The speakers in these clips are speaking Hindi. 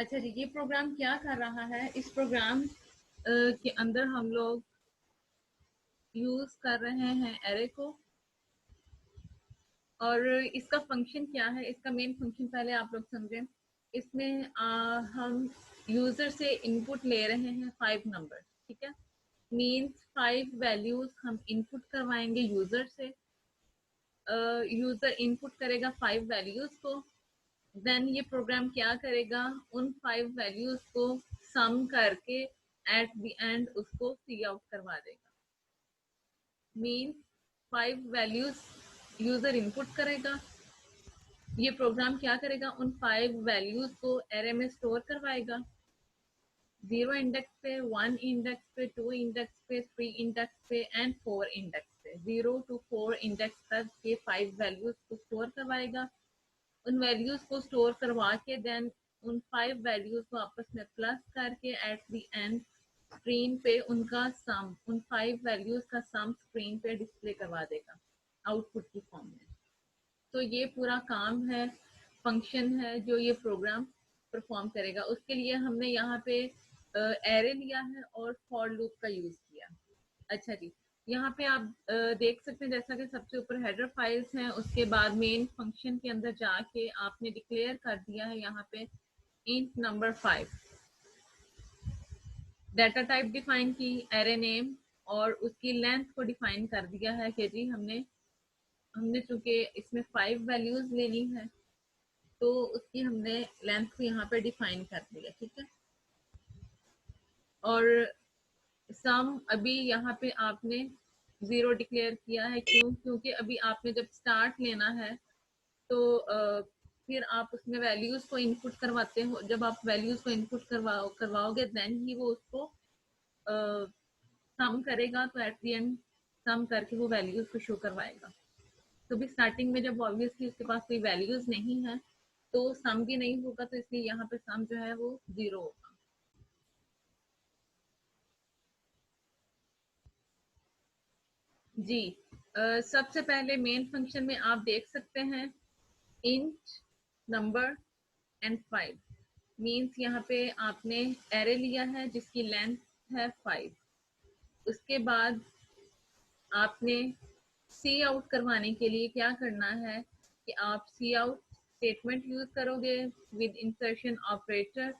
अच्छा जी, ये प्रोग्राम क्या कर रहा है? इस प्रोग्राम के अंदर हम लोग यूज कर रहे हैं एरे को। और इसका फंक्शन क्या है, इसका मेन फंक्शन पहले आप लोग समझें। इसमें हम यूजर से इनपुट ले रहे हैं 5 नंबर, ठीक है। मीन्स 5 वैल्यूज हम इनपुट करवाएंगे यूजर से। यूजर इनपुट करेगा 5 वैल्यूज को। देन ये प्रोग्राम क्या करेगा, उन 5 वैल्यूज को सम करके एट द एंड उसको सी आउट करवा देगा। मीन्स 5 वैल्यूज यूजर इनपुट करेगा, ये प्रोग्राम क्या करेगा, उन 5 वैल्यूज को एरे में स्टोर करवाएगा। 0 इंडेक्स पे, 1 इंडेक्स पे, 2 इंडेक्स पे, 3 इंडेक्स पे एंड 4 इंडेक्स पे। 0 to 4 इंडेक्स तक के 5 वैल्यूज को स्टोर करवाएगा। उन वैल्यूज को स्टोर करवा के देन उन 5 वैल्यूज को आपस में प्लस करके एट द एंड स्क्रीन पे उनका सम, उन 5 वैल्यूज का सम स्क्रीन पे डिस्प्ले करवा देगा आउटपुट की फॉर्म में। तो ये पूरा काम है, फंक्शन है जो ये प्रोग्राम परफॉर्म करेगा। उसके लिए हमने यहाँ पे एरे लिया है और फॉर लूप का यूज किया। अच्छा जी, यहाँ पे आप देख सकते हैं जैसा कि सबसे ऊपर हेडर फाइल्स हैं, उसके बाद मेन फंक्शन के अंदर जाके आपने डिक्लेयर कर दिया है यहाँ पे int number 5। Data type define की, एरे नेम और उसकी लेंथ को डिफाइन कर दिया है कि जी हमने हमने चूंकि इसमें 5 वैल्यूज लेनी है तो उसकी हमने लेंथ को यहाँ पे डिफाइन कर दिया, ठीक है। और सम अभी यहाँ पे आपने 0 डिक्लेयर किया है, क्यों? क्योंकि अभी आपने जब स्टार्ट लेना है तो फिर आप उसमें वैल्यूज को इनपुट करवाते हो। जब आप वैल्यूज को इनपुट करवाओगे देन ही वो उसको सम करेगा, तो एट द एंड सम करके वो वैल्यूज को शो करवाएगा। तो भी स्टार्टिंग में जब ऑब्वियसली उसके पास कोई वैल्यूज नहीं है तो सम भी नहीं होगा, तो इसलिए यहाँ पे सम जो है वो 0 होगा। जी, सबसे पहले मेन फंक्शन में आप देख सकते हैं इंट नंबर एंड 5। मीन्स यहाँ पे आपने एरे लिया है जिसकी लेंथ है 5। उसके बाद आपने सी आउट करवाने के लिए क्या करना है कि आप सी आउट स्टेटमेंट यूज करोगे विद इंसर्शन ऑपरेटर।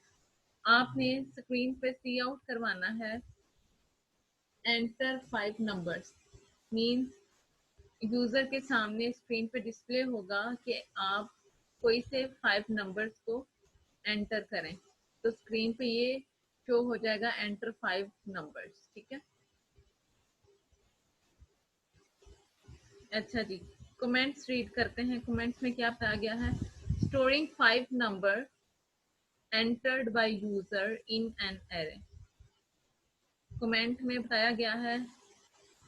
आपने स्क्रीन पे सी आउट करवाना है एंटर 5 नंबर्स। मीन्स यूजर के सामने स्क्रीन पे डिस्प्ले होगा कि आप कोई से 5 नंबर्स को एंटर करें, तो स्क्रीन पे ये शो हो जाएगा एंटर 5 नंबर्स, ठीक है। अच्छा जी, कमेंट्स रीड करते हैं। कमेंट्स में क्या बताया गया है, storing 5 number entered by user in an array. Comment में बताया गया है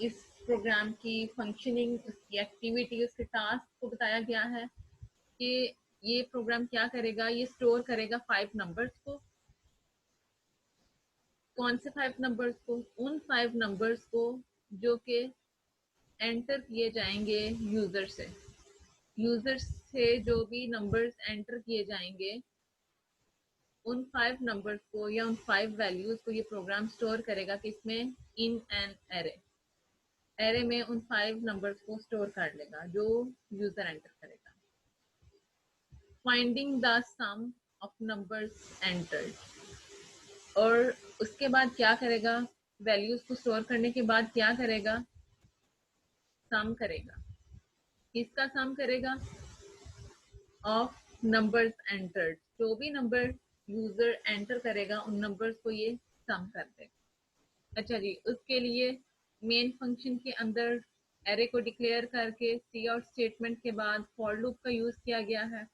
इस प्रोग्राम की फंक्शनिंग, उसकी एक्टिविटी, उसके टास्क को बताया गया है कि ये प्रोग्राम क्या करेगा, ये स्टोर करेगा 5 नंबर्स को। कौन से 5 नंबर्स को? उन 5 नंबर्स को जो कि एंटर किए जाएंगे यूजर से। यूजर से जो भी नंबर्स एंटर किए जाएंगे उन 5 नंबर्स को या उन 5 वैल्यूज को ये प्रोग्राम स्टोर करेगा कि इसमें इन एन एरे, एरे में उन 5 नंबर्स को स्टोर कर लेगा जो यूजर एंटर करेगा। Finding the sum of numbers entered, और उसके बाद क्या करेगा, वैल्यूज को स्टोर करने के बाद क्या करेगा, सम करेगा। किसका सम करेगा? ऑफ नंबर्स एंटर्ड, जो भी नंबर यूजर एंटर करेगा उन नंबर्स को ये सम कर देगा। अच्छा जी, उसके लिए मेन फंक्शन के अंदर एरे को डिक्लेयर करके सी आउट स्टेटमेंट के बाद फॉर लूप का यूज किया गया है।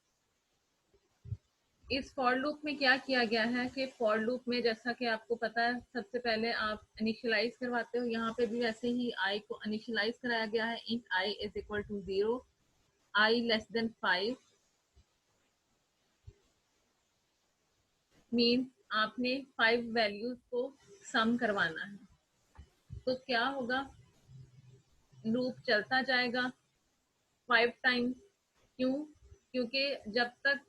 इस फॉर लूप में क्या किया गया है कि फॉर लूप में जैसा कि आपको पता है सबसे पहले आप इनिशियलाइज करवाते हो, यहाँ पे भी वैसे ही आई को इनिशियलाइज कराया गया है। Int i is equal to 0, i less than 5। Means आपने 5 वैल्यूज को सम करवाना है। तो क्या होगा, लूप चलता जाएगा 5 टाइम्स। क्यों? क्योंकि जब तक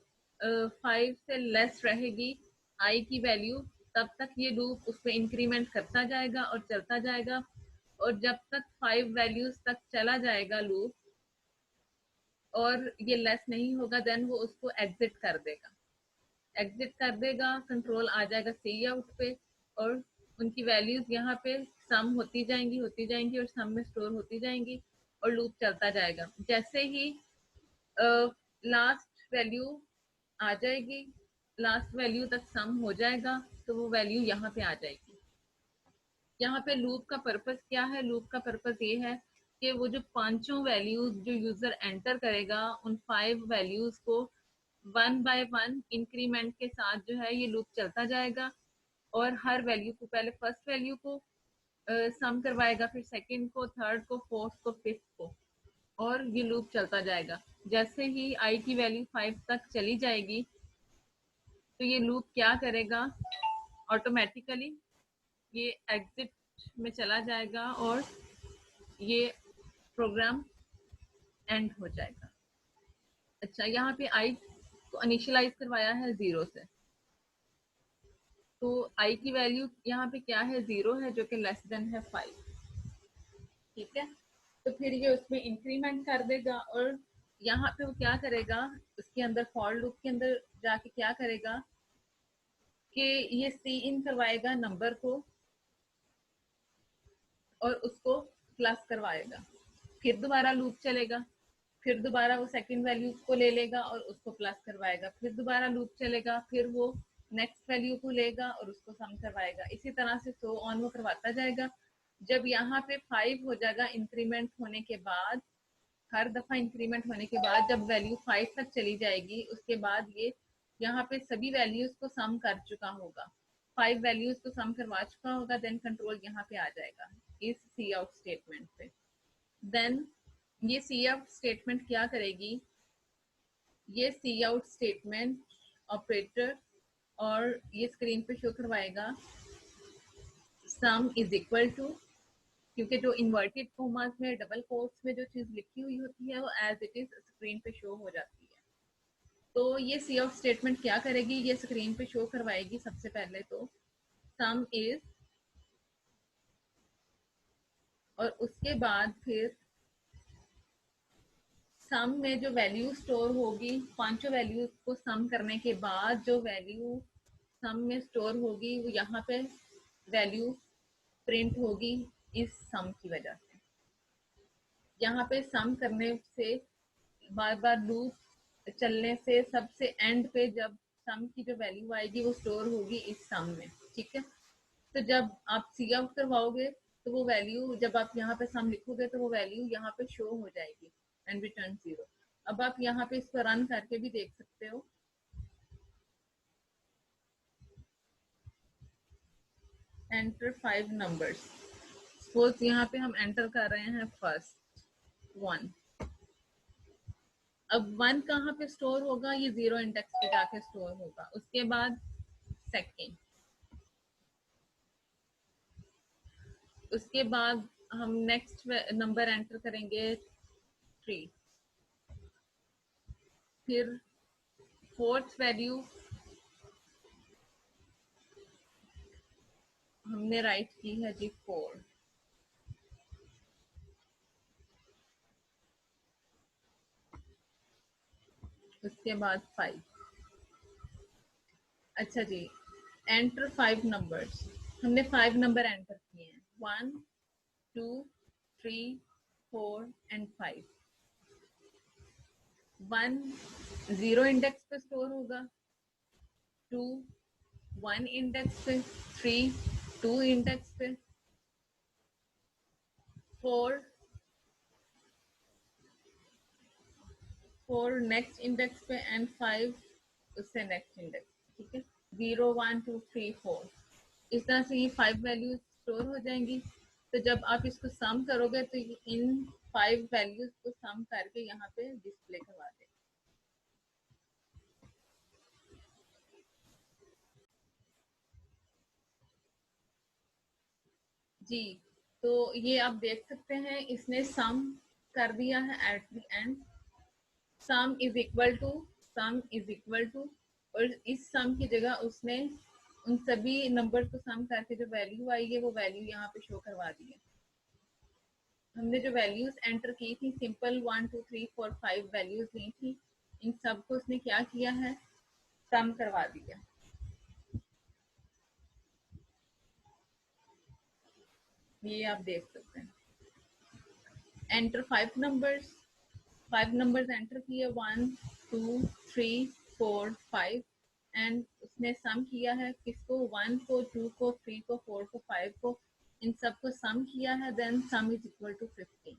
5 से लेस रहेगी आई की वैल्यू, तब तक ये लूप उस पर इंक्रीमेंट करता जाएगा और चलता जाएगा, और जब तक 5 वैल्यूज तक चला जाएगा लूप और ये लेस नहीं होगा, देन वो उसको एग्जिट कर देगा। एग्जिट कर देगा, कंट्रोल आ जाएगा सी आउट पे, और उनकी वैल्यूज यहाँ पे सम होती जाएंगी और सम में स्टोर होती जाएंगी और लूप चलता जाएगा। जैसे ही लास्ट वैल्यू आ जाएगी, लास्ट वैल्यू तक सम हो जाएगा, तो वो वैल्यू यहाँ पे आ जाएगी। यहाँ पे लूप का पर्पस क्या है? लूप का पर्पस ये है कि वो जो पांचों वैल्यूज जो यूजर एंटर करेगा, उन 5 वैल्यूज को 1 बाय 1 इंक्रीमेंट के साथ जो है ये लूप चलता जाएगा, और हर वैल्यू को, पहले फर्स्ट वैल्यू को सम करवाएगा, फिर सेकंड को, थर्ड को, फोर्थ को, फिफ्थ को, और ये लूप चलता जाएगा। जैसे ही आई की वैल्यू 5 तक चली जाएगी, तो ये लूप क्या करेगा, ऑटोमेटिकली ये एग्जिट में चला जाएगा और ये प्रोग्राम एंड हो जाएगा। अच्छा, यहाँ पे आई को इनिशियलाइज करवाया है 0 से, तो आई की वैल्यू यहाँ पे क्या है, 0 है, जो कि लेस देन है 5। ठीक है, तो फिर ये उसमें इंक्रीमेंट कर देगा, और यहाँ पे वो क्या करेगा, उसके अंदर फॉर लूप के अंदर जाके क्या करेगा कि ये सी इन करवाएगा नंबर को और उसको प्लस करवाएगा, फिर दोबारा लूप चलेगा, फिर दोबारा वो सेकंड वैल्यू को ले लेगा और उसको प्लस करवाएगा, फिर दोबारा लूप चलेगा, फिर वो नेक्स्ट वैल्यू को लेगा और उसको सम करवाएगा। इसी तरह से सो ऑन वो करवाता जाएगा। जब यहाँ पे 5 हो जाएगा इंक्रीमेंट होने के बाद, हर दफा इंक्रीमेंट होने के बाद जब वैल्यू 5 तक चली जाएगी, उसके बाद ये यहाँ पे सभी वैल्यूज को सम कर चुका होगा, 5 वैल्यूज को सम करवा चुका होगा, देन कंट्रोल यहाँ पे आ जाएगा इस सी आउट स्टेटमेंट पे। देन ये सी आउट स्टेटमेंट क्या करेगी, ये सी आउट स्टेटमेंट ऑपरेटर और ये स्क्रीन पे शो करवाएगा सम इज इक्वल टू, क्योंकि जो इन्वर्टेड कोमास में, डबल कोट्स में जो चीज लिखी हुई होती है वो एज इट इज स्क्रीन पे शो हो जाती है। तो ये सी आउट स्टेटमेंट क्या करेगी, ये स्क्रीन पे शो करवाएगी सबसे पहले तो सम इज, और उसके बाद फिर सम में जो वैल्यू स्टोर होगी, पांचों वैल्यू को सम करने के बाद जो वैल्यू सम में स्टोर होगी, वो यहाँ पे वैल्यू प्रिंट होगी इस सम की वजह से। यहाँ पे सम करने से, बार बार लूप चलने से, सबसे एंड पे जब सम की जो वैल्यू आएगी वो स्टोर होगी इस सम में। ठीक है, तो जब आप सी आउट करवाओगे तो वो वैल्यू, जब आप यहाँ पे सम लिखोगे तो वो वैल्यू यहाँ पे शो हो जाएगी एंड रिटर्न 0। अब आप यहाँ पे इसको रन करके भी देख सकते हो। एंटर 5 नंबर्स, सपोज यहाँ पे हम एंटर कर रहे हैं फर्स्ट 1। अब 1 कहाँ पे स्टोर होगा, ये 0 इंडेक्स पे जाके स्टोर होगा। उसके बाद सेकेंड, उसके बाद हम नेक्स्ट नंबर एंटर करेंगे 3, फिर फोर्थ वैल्यू हमने राइट की है जी 4, उसके बाद 5। अच्छा जी, एंटर 5 नंबर्स, हमने 5 नंबर एंटर किए हैं, 1 2 3 4 एंड 5। 1 0 इंडेक्स पे स्टोर होगा, 2 1 इंडेक्स पे, 3 2 इंडेक्स पे, 4 नेक्स्ट इंडेक्स पे एंड 5 उससे नेक्स्ट इंडेक्स। ठीक है, 0 1 2 3 4, इस तरह से ये 5 वैल्यूज स्टोर हो जाएंगी। तो जब आप इसको सम करोगे तो इन 5 वैल्यूज को सम करके यहाँ पे डिस्प्ले करवा दें। जी, तो ये आप देख सकते हैं इसने सम कर दिया है at the end, sum is equal to, sum is equal to, और इस सम की जगह उसने उन सभी नंबर को सम करके जो वैल्यू आई है वो वैल्यू यहाँ पे शो करवा दी है। हमने जो वैल्यूज एंटर की थी सिंपल 1 2 3 4 5 वैल्यूज ली थी, इन सब को उसने क्या किया है, सम करवा दिया। ये आप देख सकते हैं। एंटर 5 नंबर्स एंटर किए 1 2 3 4 5 एंड उसने सम किया है किसको, 1 को 2 को 3 को 4 को 5 को, इन सब को सम किया है, then sum is equal to 15।